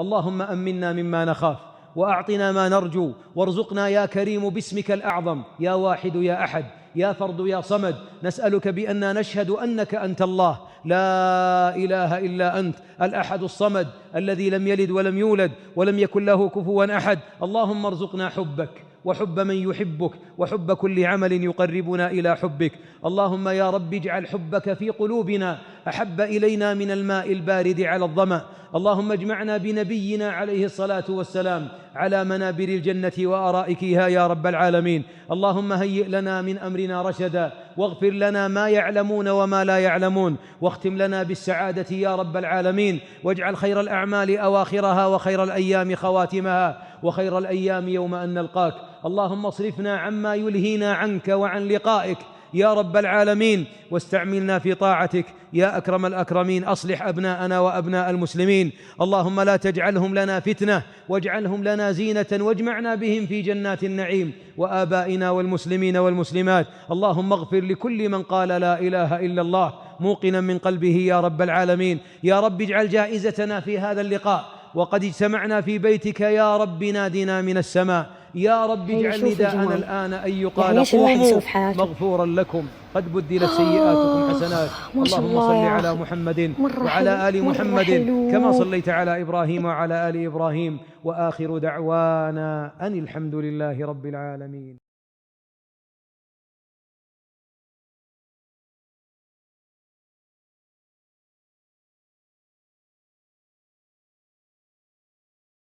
اللهم أمنا مما نخاف وأعطنا ما نرجو، وارزقنا يا كريم باسمك الأعظم يا واحد يا أحد يا فرد يا صمد، نسألك بأننا نشهد أنك أنت الله لا إله إلا أنت الأحد الصمد الذي لم يلد ولم يولد ولم يكن له كفوا أحد. اللهم ارزقنا حبك وحب من يحبك وحب كل عمل يقربنا إلى حبك. اللهم يا رب اجعل حبك في قلوبنا أحب إلينا من الماء البارد على الظمأ. اللهم اجمعنا بنبينا عليه الصلاة والسلام على منابر الجنة وأرائكها يا رب العالمين. اللهم هيئ لنا من أمرنا رشدا، واغفر لنا ما يعلمون وما لا يعلمون، واختم لنا بالسعادة يا رب العالمين، واجعل خير الأعمال أواخرها وخير الأيام خواتمها وخير الأيام يوم أن نلقاك. اللهم اصرفنا عما يلهينا عنك وعن لقائك يا رب العالمين، واستعملنا في طاعتك يا أكرم الأكرمين. أصلح أبناءنا وأبناء المسلمين، اللهم لا تجعلهم لنا فتنة واجعلهم لنا زينة، واجمعنا بهم في جنات النعيم وآبائنا والمسلمين والمسلمات. اللهم اغفر لكل من قال لا إله إلا الله موقنا من قلبه يا رب العالمين. يا رب اجعل جائزتنا في هذا اللقاء وقد اجتمعنا في بيتك يا رب نادنا من السماء. يا رب اجعل نداءنا الآن أن يقال قوموا مغفورا لكم قد بدلت سيئاتكم حسنات. اللهم صل على محمد وعلى آل محمد كما صليت على إبراهيم وعلى آل إبراهيم، وآخر دعوانا أن الحمد لله رب العالمين.